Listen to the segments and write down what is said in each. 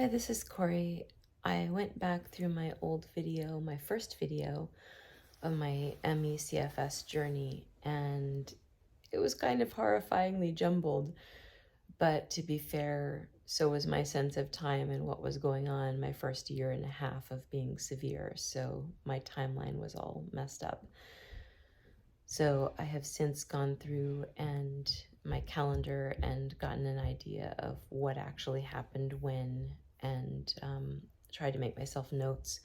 Hi, this is Corey. I went back through my old video, my first video of my ME CFS journey, and it was kind of horrifyingly jumbled. But to be fair, so was my sense of time and what was going on my first year and a half of being severe. So my timeline was all messed up. So I have since gone through and my calendar and gotten an idea of what actually happened when, and tried to make myself notes.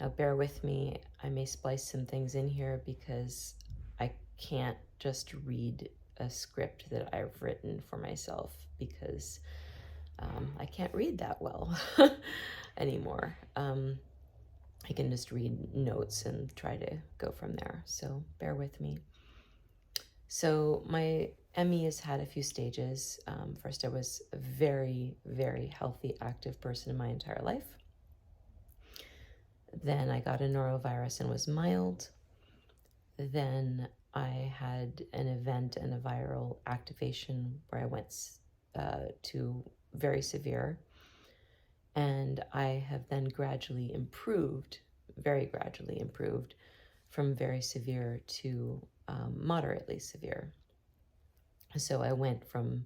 Now bear with me, I may splice some things in here because I can't just read a script that I've written for myself because I can't read that well anymore. I can just read notes and try to go from there, so bear with me. So my ME has had a few stages. First, I was a very, very healthy, active person in my entire life. Then I got a norovirus and was mild. Then I had an event and a viral activation where I went to very severe. And I have then gradually improved, very gradually improved, from very severe to moderately severe. So I went from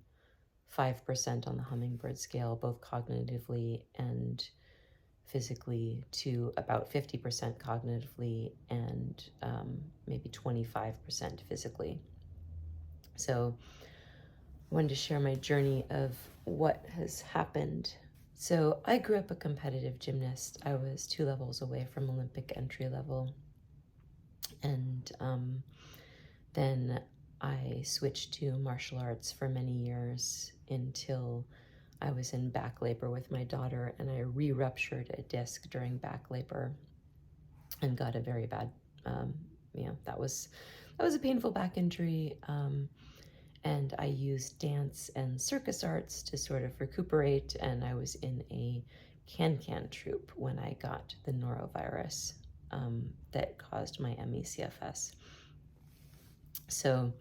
5% on the hummingbird scale, both cognitively and physically, to about 50% cognitively and maybe 25% physically. So I wanted to share my journey of what has happened. So I grew up a competitive gymnast. I was 2 levels away from Olympic entry level. And then I switched to martial arts for many years until I was in back labor with my daughter, and I re-ruptured a disc during back labor and got a very bad, that was a painful back injury. And I used dance and circus arts to sort of recuperate, and I was in a can-can troupe when I got the norovirus that caused my ME/CFS. So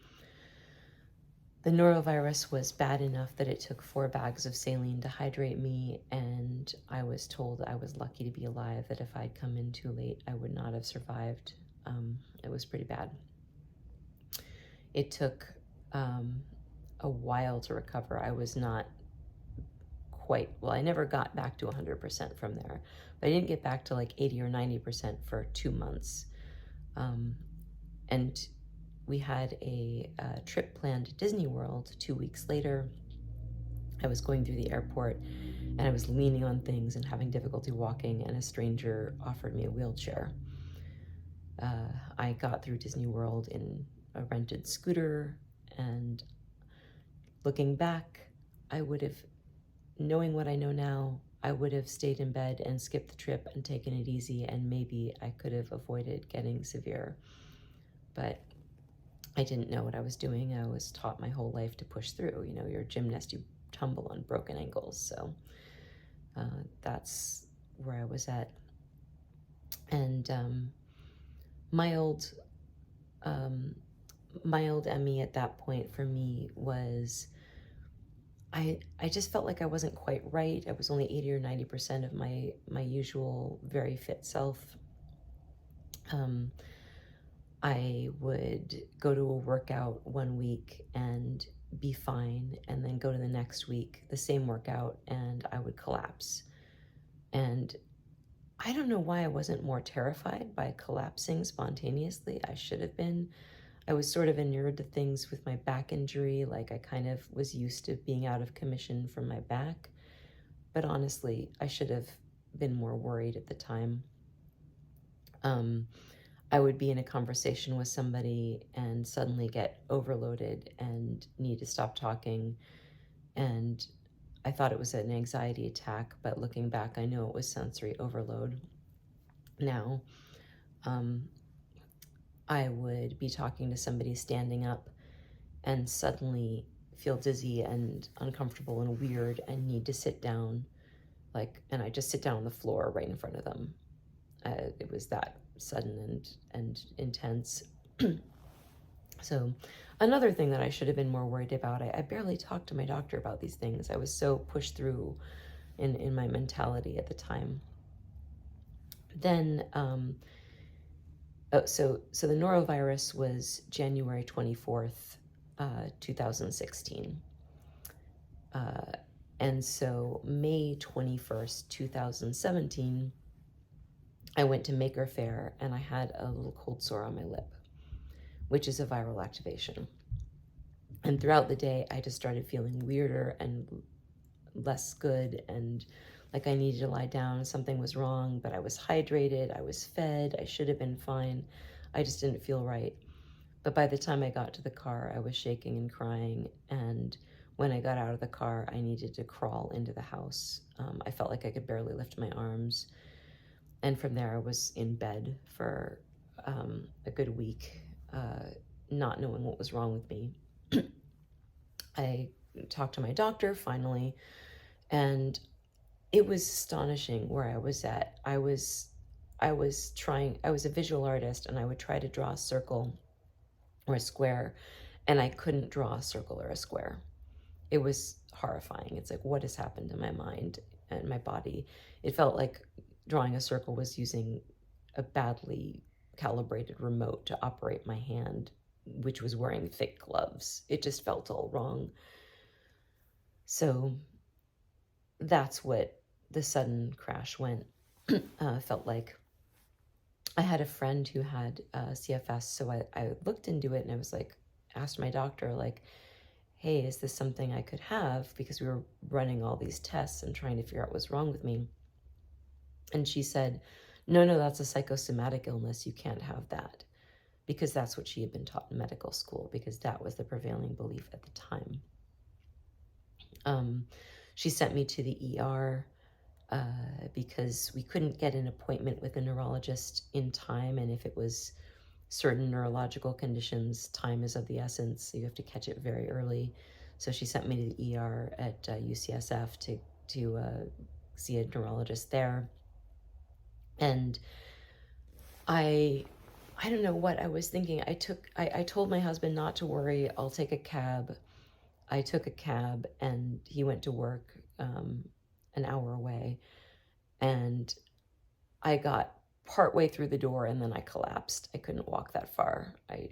the norovirus was bad enough that it took 4 bags of saline to hydrate me, and I was told I was lucky to be alive, that if I'd come in too late, I would not have survived. It was pretty bad. It took a while to recover. I was not quite, well, I never got back to 100% from there, but I didn't get back to like 80 or 90% for 2 months. And we had a trip planned to Disney World 2 weeks later. I was going through the airport and I was leaning on things and having difficulty walking, and a stranger offered me a wheelchair. I got through Disney World in a rented scooter, and looking back, I would have, knowing what I know now, I would have stayed in bed and skipped the trip and taken it easy, and maybe I could have avoided getting severe. But I didn't know what I was doing. I was taught my whole life to push through. You know, you're a gymnast, you tumble on broken ankles. So that's where I was at. And mild ME at that point for me was, I just felt like I wasn't quite right. I was only 80 or 90% of my usual very fit self. I would go to a workout one week and be fine, and then go to the next week, the same workout, and I would collapse. And I don't know why I wasn't more terrified by collapsing spontaneously. I should have been. I was sort of inured to things with my back injury, like I kind of was used to being out of commission from my back. But honestly, I should have been more worried at the time. I would be in a conversation with somebody and suddenly get overloaded and need to stop talking. And I thought it was an anxiety attack, but looking back, I know it was sensory overload. Now, I would be talking to somebody standing up and suddenly feel dizzy and uncomfortable and weird and need to sit down, and I just sit down on the floor right in front of them. It was that sudden and intense. So another thing that I should have been more worried about, I barely talked to my doctor about these things. I was so pushed through in my mentality at the time. Then, so the norovirus was January 24th, 2016. And so May 21st, 2017, I went to Maker Faire and I had a little cold sore on my lip, which is a viral activation. And throughout the day, I just started feeling weirder and less good, and like I needed to lie down. Something was wrong, but I was hydrated, I was fed, I should have been fine. I just didn't feel right. But by the time I got to the car, I was shaking and crying. And when I got out of the car, I needed to crawl into the house. I felt like I could barely lift my arms. And from there, I was in bed for a good week, not knowing what was wrong with me. I talked to my doctor finally, and it was astonishing where I was at. I was a visual artist, and I would try to draw a circle or a square, and I couldn't draw a circle or a square. It was horrifying. It's like, what has happened to my mind and my body? It felt like drawing a circle was using a badly calibrated remote to operate my hand, which was wearing thick gloves. It just felt all wrong. So that's what the sudden crash went. Felt like. I had a friend who had CFS, so I looked into it and I was like, asked my doctor, like, hey, is this something I could have? Because we were running all these tests and trying to figure out what's wrong with me. And she said, no, that's a psychosomatic illness. You can't have that. Because that's what she had been taught in medical school, because that was the prevailing belief at the time. She sent me to the ER because we couldn't get an appointment with a neurologist in time. And if it was certain neurological conditions, time is of the essence. So you have to catch it very early. So she sent me to the ER at UCSF to see a neurologist there. And I don't know what I was thinking. I told my husband not to worry, I'll take a cab. I took a cab and he went to work an hour away. And I got partway through the door and then I collapsed. I couldn't walk that far. The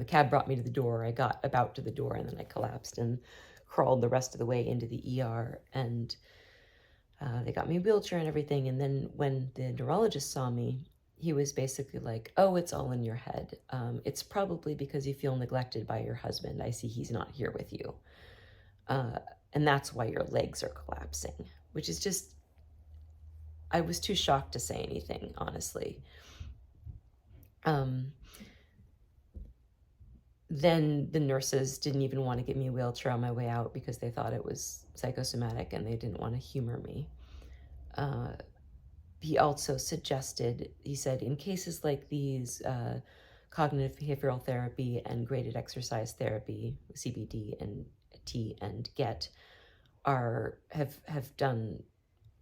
cab brought me to the door. I got about to the door and then I collapsed and crawled the rest of the way into the ER. And they got me a wheelchair and everything. And then when the neurologist saw me, he was basically like, oh, it's all in your head. It's probably because you feel neglected by your husband. I see he's not here with you. And that's why your legs are collapsing, which is just, I was too shocked to say anything, honestly. Then the nurses didn't even want to give me a wheelchair on my way out because they thought it was psychosomatic and they didn't want to humor me. He also suggested, he said, in cases like these, cognitive behavioral therapy and graded exercise therapy, CBD and T and GET, have done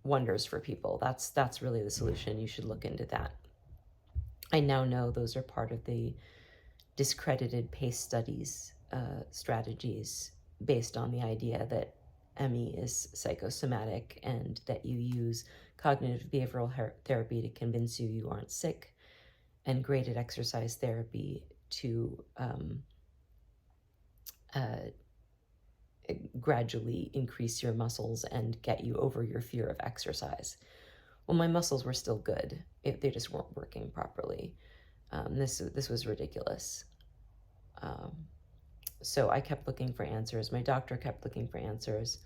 wonders for people. That's really the solution. You should look into that. I now know those are part of the discredited PACE studies strategies based on the idea that ME is psychosomatic and that you use cognitive behavioral therapy to convince you aren't sick, and graded exercise therapy to gradually increase your muscles and get you over your fear of exercise. Well, my muscles were still good. They just weren't working properly. This was ridiculous. So I kept looking for answers. My doctor kept looking for answers.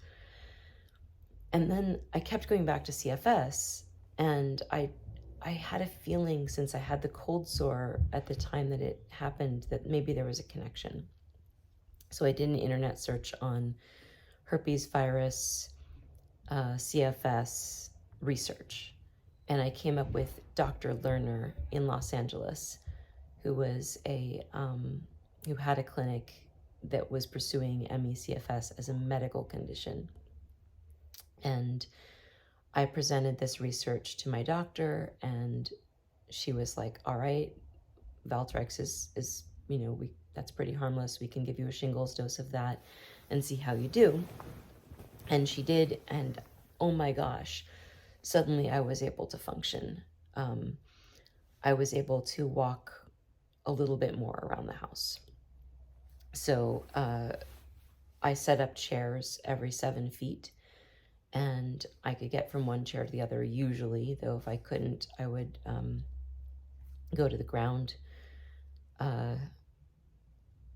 And then I kept going back to CFS, and I had a feeling, since I had the cold sore at the time that it happened, that maybe there was a connection. So I did an internet search on herpes virus, CFS research, and I came up with Dr. Lerner in Los Angeles, who was who had a clinic that was pursuing ME/CFS as a medical condition. And I presented this research to my doctor, and she was like, all right, Valtrex is that's pretty harmless. We can give you a shingles dose of that and see how you do. And she did, and oh my gosh, suddenly I was able to function. I was able to walk a little bit more around the house. So I set up chairs every 7 feet, and I could get from one chair to the other usually, though if I couldn't, I would go to the ground.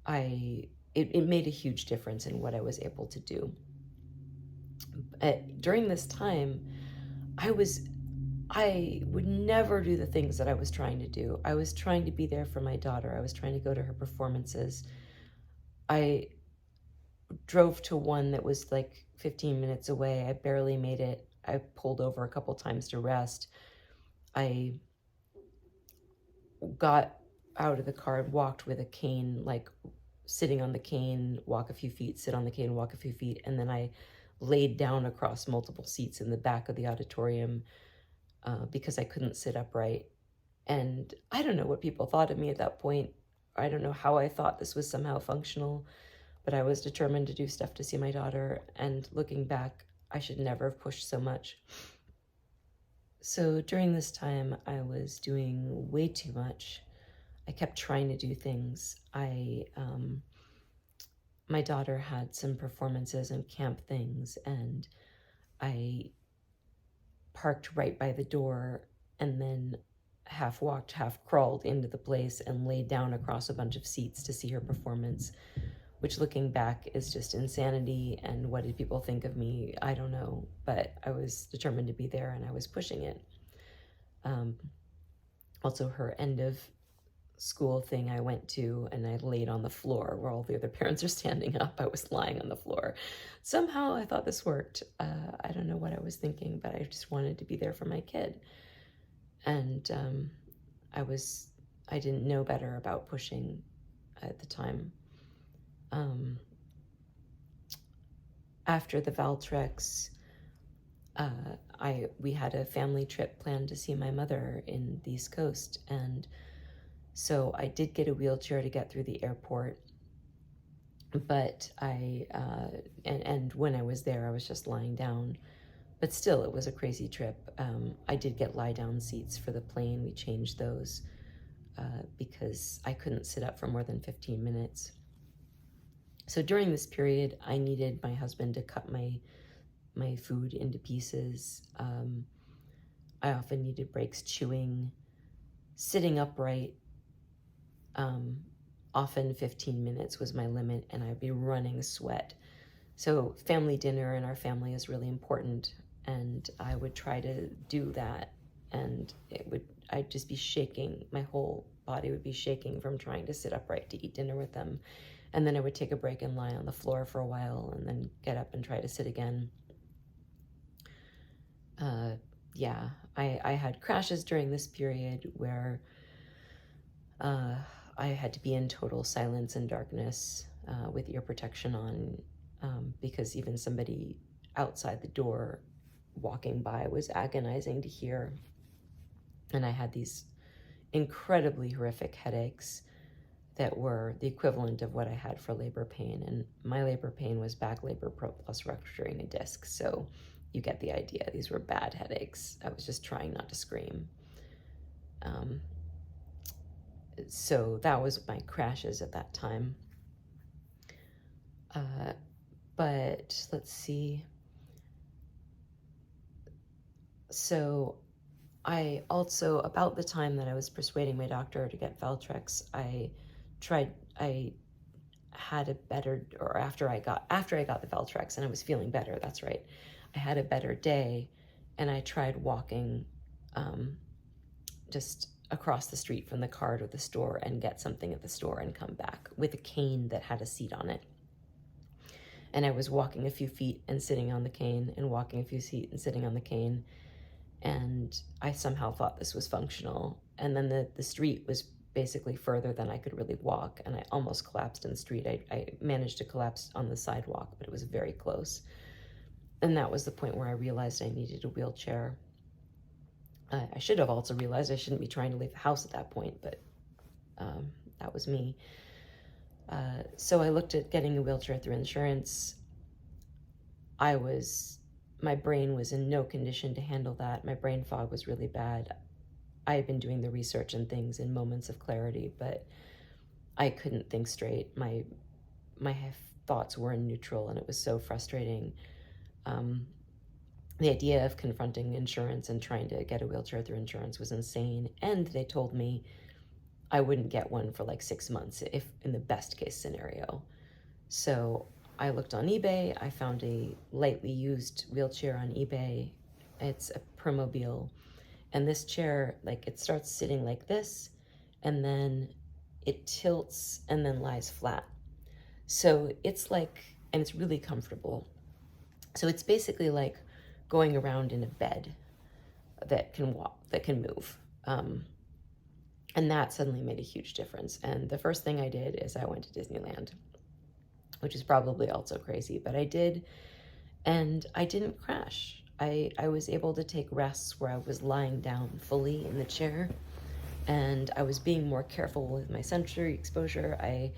It made a huge difference in what I was able to do. During this time, I would never do the things that I was trying to do. I was trying to be there for my daughter. I was trying to go to her performances. I drove to one that was like 15 minutes away. I barely made it. I pulled over a couple times to rest. I got out of the car and walked with a cane, like sitting on the cane, walk a few feet, sit on the cane, walk a few feet, and then I laid down across multiple seats in the back of the auditorium because I couldn't sit upright. And I don't know what people thought of me at that point. I don't know how I thought this was somehow functional, but I was determined to do stuff to see my daughter. And looking back, I should never have pushed so much. So during this time, I was doing way too much. I kept trying to do things. My daughter had some performances and camp things, and I parked right by the door and then half walked, half crawled into the place and laid down across a bunch of seats to see her performance, which looking back is just insanity. And what did people think of me? I don't know, but I was determined to be there and I was pushing it. Also, her end of school thing I went to, and I laid on the floor where all the other parents are standing up. I was lying on the floor. Somehow I thought this worked. I don't know what I was thinking, but I just wanted to be there for my kid. And I didn't know better about pushing at the time. After the Valtrex, we had a family trip planned to see my mother in the East Coast, and so I did get a wheelchair to get through the airport. But and when I was there, I was just lying down. But still, it was a crazy trip. I did get lie-down seats for the plane. We changed those because I couldn't sit up for more than 15 minutes. So during this period, I needed my husband to cut my food into pieces. I often needed breaks chewing, sitting upright. Often 15 minutes was my limit, and I'd be running sweat. So family dinner in our family is really important, and I would try to do that, and I'd just be shaking. My whole body would be shaking from trying to sit upright to eat dinner with them. And then I would take a break and lie on the floor for a while and then get up and try to sit again. I had crashes during this period where I had to be in total silence and darkness with ear protection on because even somebody outside the door walking by was agonizing to hear. And I had these incredibly horrific headaches that were the equivalent of what I had for labor pain. And my labor pain was back labor plus rupturing a disc. So you get the idea. These were bad headaches. I was just trying not to scream. So that was my crashes at that time. But let's see. So I also, about the time that I was persuading my doctor to get Valtrex, I had a better, or after I got the Valtrex and I was feeling better, that's right, I had a better day, and I tried walking just across the street from the car to the store and get something at the store and come back with a cane that had a seat on it. And I was walking a few feet and sitting on the cane, and walking a few feet and sitting on the cane, and I somehow thought this was functional. And then the street was basically further than I could really walk, and I almost collapsed in the street. I managed to collapse on the sidewalk, but it was very close. And that was the point where I realized I needed a wheelchair. I should have also realized I shouldn't be trying to leave the house at that point, but that was me. So I looked at getting a wheelchair through insurance. my brain was in no condition to handle that. My brain fog was really bad. I had been doing the research and things in moments of clarity, but I couldn't think straight. My thoughts were in neutral, and it was so frustrating. The idea of confronting insurance and trying to get a wheelchair through insurance was insane. And they told me I wouldn't get one for like 6 months, if in the best case scenario. So I looked on eBay. I found a lightly used wheelchair on eBay. It's a Promobile. And this chair, like, it starts sitting like this, and then it tilts and then lies flat. So it's like, and it's really comfortable. So it's basically like going around in a bed that can walk, that can move. And that suddenly made a huge difference. And the first thing I did is I went to Disneyland, which is probably also crazy, but I did. And I didn't crash. I was able to take rests where I was lying down fully in the chair, and I was being more careful with my sensory exposure. I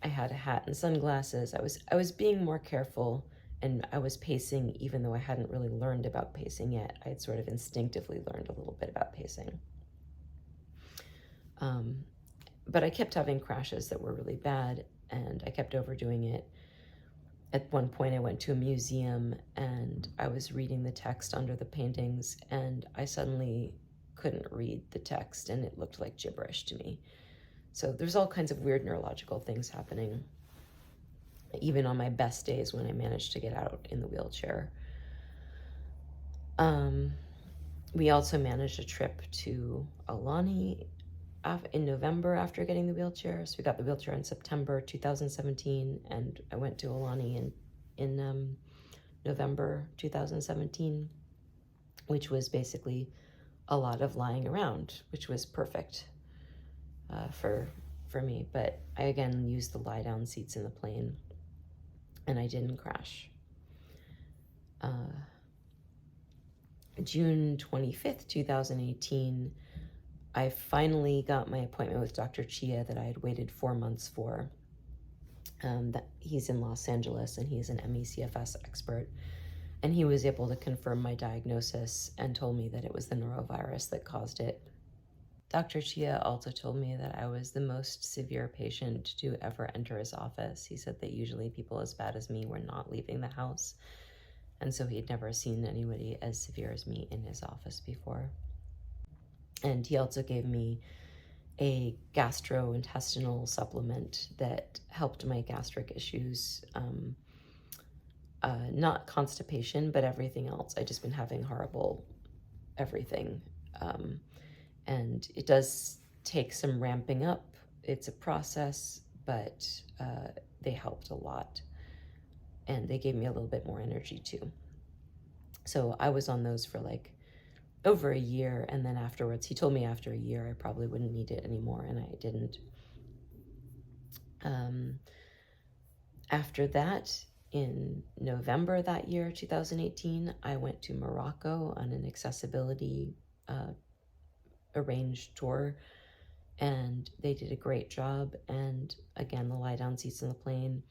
had a hat and sunglasses. I was being more careful, and I was pacing, even though I hadn't really learned about pacing yet. I had sort of instinctively learned a little bit about pacing. But I kept having crashes that were really bad, and I kept overdoing it. At one point, I went to a museum, and I was reading the text under the paintings, and I suddenly couldn't read the text, and it looked like gibberish to me. So there's all kinds of weird neurological things happening, even on my best days when I managed to get out in the wheelchair. We also managed a trip to Alani in November after getting the wheelchair. So we got the wheelchair in September 2017, and I went to Alani in November 2017, which was basically a lot of lying around, which was perfect for me. But I again used the lie down seats in the plane, and I didn't crash. June 25th, 2018, I finally got my appointment with Dr. Chia that I had waited 4 months for. That he's in Los Angeles, and he's an ME CFS expert. And he was able to confirm my diagnosis and told me that it was the norovirus that caused it. Dr. Chia also told me that I was the most severe patient to ever enter his office. He said that usually people as bad as me were not leaving the house. And so he had never seen anybody as severe as me in his office before. And he also gave me a gastrointestinal supplement that helped my gastric issues. Not constipation, but everything else. I'd just been having horrible everything. And it does take some ramping up. It's a process, but they helped a lot. And they gave me a little bit more energy too. So I was on those for like over a year, and then afterwards, he told me after a year I probably wouldn't need it anymore, and I didn't. After that, in November that year, 2018, I went to Morocco on an accessibility arranged tour, and they did a great job. And again, the lie-down seats in the plane,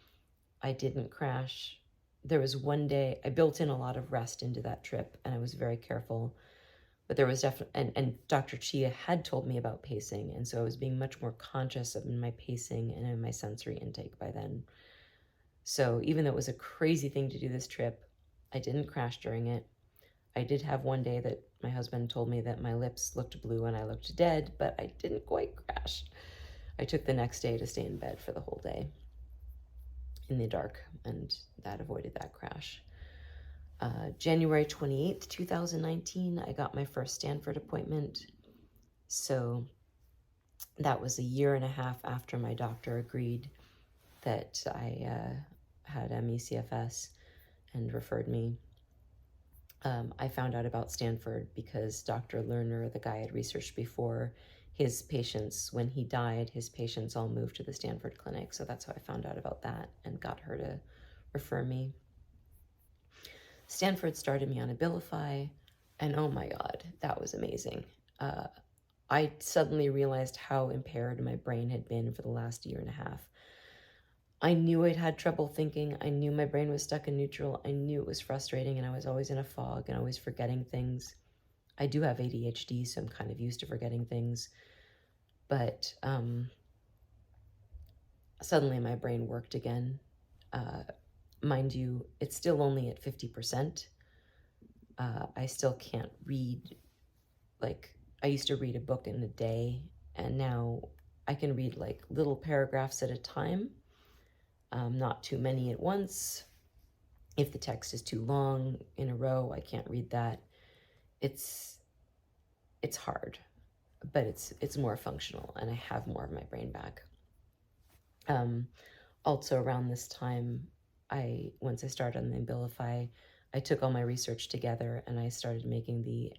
I didn't crash. There was one day, I built in a lot of rest into that trip, and I was very careful. But there was definitely, and Dr. Chia had told me about pacing, and so I was being much more conscious of my pacing and in my sensory intake by then. So even though it was a crazy thing to do this trip, I didn't crash during it. I did have one day that my husband told me that my lips looked blue and I looked dead, but I didn't quite crash. I took the next day to stay in bed for the whole day in the dark, and that avoided that crash. January 28th, 2019, I got my first Stanford appointment. So that was a year and a half after my doctor agreed that I had ME CFS and referred me. I found out about Stanford because Dr. Lerner, the guy I had researched before, his patients, when he died, his patients all moved to the Stanford Clinic. So that's how I found out about that and got her to refer me. Stanford started me on Abilify, and oh my God, that was amazing. I suddenly realized how impaired my brain had been for the last year and a half. I knew I'd had trouble thinking. I knew my brain was stuck in neutral. I knew it was frustrating, and I was always in a fog and always forgetting things. I do have ADHD, so I'm kind of used to forgetting things. But suddenly my brain worked again. Mind you, it's still only at 50%. I still can't read. Like, I used to read a book in a day, and now I can read like little paragraphs at a time, not too many at once. If the text is too long in a row, I can't read that. It's hard, but it's more functional, and I have more of my brain back. Also around this time, once I started on the Abilify, I took all my research together and I started making the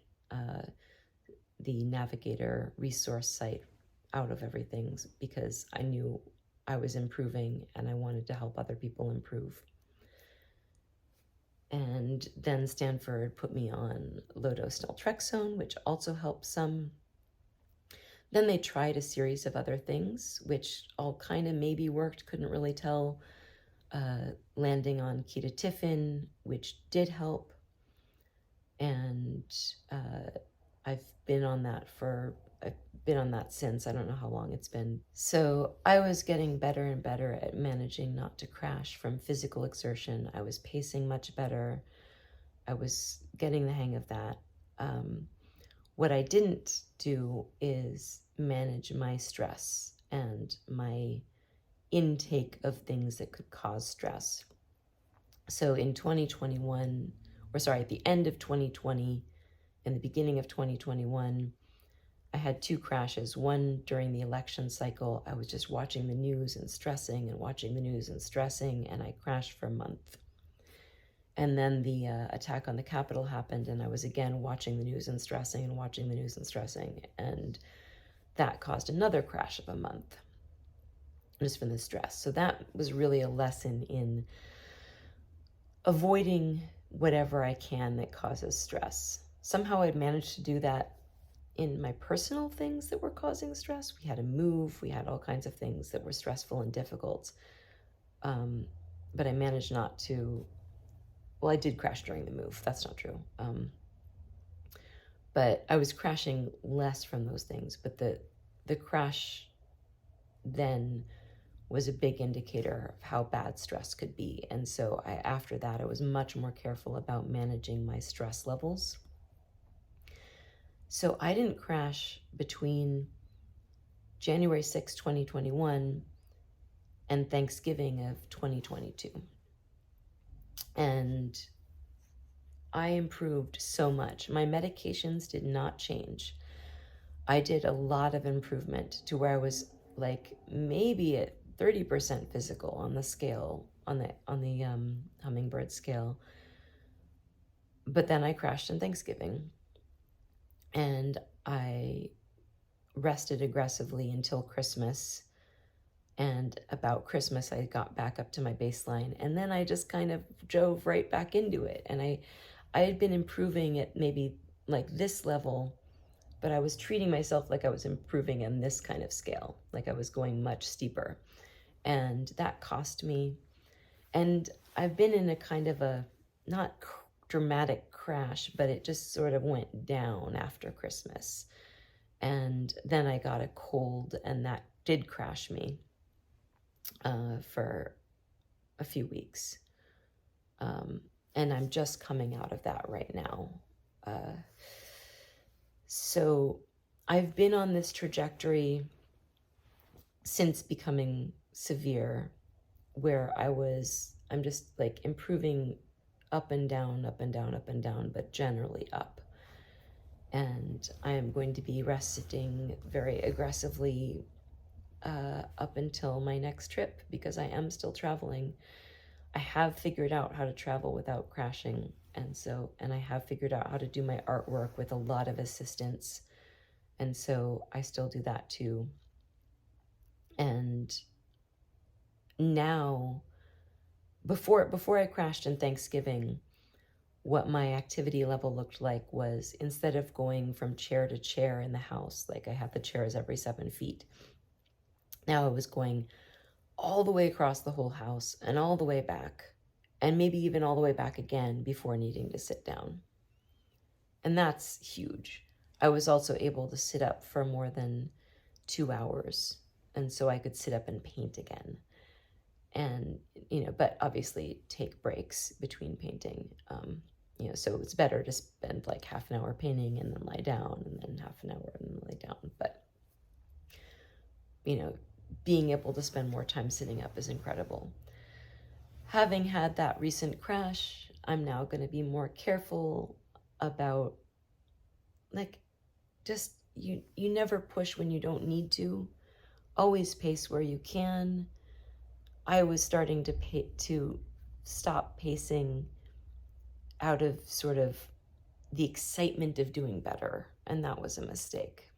Navigator resource site out of everything, because I knew I was improving and I wanted to help other people improve. And then Stanford put me on low-dose naltrexone, which also helped some. Then they tried a series of other things, which all kind of maybe worked, couldn't really tell. Landing on ketotifen, which did help. And I've been on that since. I don't know how long it's been. So I was getting better and better at managing not to crash from physical exertion. I was pacing much better. I was getting the hang of that. What I didn't do is manage my stress and my intake of things that could cause stress. So in 2021, at the end of 2020 and the beginning of 2021, I had two crashes. One during the election cycle, I was just watching the news and stressing and watching the news and stressing, and I crashed for a month. And then the attack on the Capitol happened, and I was again watching the news and stressing and watching the news and stressing, and that caused another crash of a month, just from the stress. So that was really a lesson in avoiding whatever I can that causes stress. Somehow I'd managed to do that in my personal things that were causing stress. We had to move, we had all kinds of things that were stressful and difficult. But I managed not to. Well, I did crash during the move. That's not true. But I was crashing less from those things. But the crash then was a big indicator of how bad stress could be. And so after that, I was much more careful about managing my stress levels. So I didn't crash between January 6, 2021 and Thanksgiving of 2022. And I improved so much. My medications did not change. I did a lot of improvement to where I was like maybe at 30% physical on the scale, on the hummingbird scale. But then I crashed on Thanksgiving, and I rested aggressively until Christmas. And about Christmas, I got back up to my baseline, and then I just kind of drove right back into it. And I had been improving at maybe like this level, but I was treating myself like I was improving in this kind of scale, like I was going much steeper. And that cost me. And I've been in a kind of a, not dramatic crash, but it just sort of went down after Christmas. And then I got a cold, and that did crash me for a few weeks. And I'm just coming out of that right now. So I've been on this trajectory since becoming severe, where I'm just like improving up and down, up and down, up and down, but generally up. And I am going to be resting very aggressively up until my next trip, because I am still traveling. I have figured out how to travel without crashing, and I have figured out how to do my artwork with a lot of assistance, and so I still do that too. And now, before I crashed in Thanksgiving, what my activity level looked like was, instead of going from chair to chair in the house, like I have the chairs every 7 feet, now I was going all the way across the whole house and all the way back, and maybe even all the way back again before needing to sit down. And that's huge. I was also able to sit up for more than 2 hours, and so I could sit up and paint again. And, but obviously take breaks between painting. So it's better to spend like half an hour painting and then lie down, and then half an hour and then lie down. But, being able to spend more time sitting up is incredible. Having had that recent crash, I'm now going to be more careful about, just you never push when you don't need to. Always pace where you can. I was starting to stop pacing out of sort of the excitement of doing better, and that was a mistake.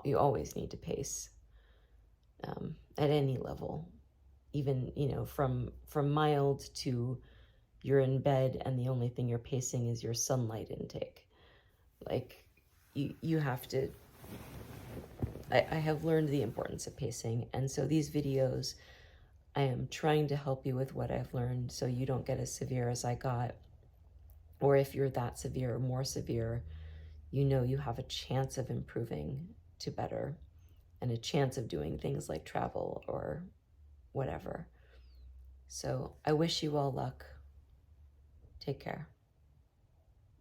You always need to pace at any level, even from mild to you're in bed and the only thing you're pacing is your sunlight intake. You have to. I have learned the importance of pacing, and so these videos, I am trying to help you with what I've learned so you don't get as severe as I got. Or if you're that severe or more severe, you have a chance of improving to better and a chance of doing things like travel or whatever. So I wish you all luck. Take care.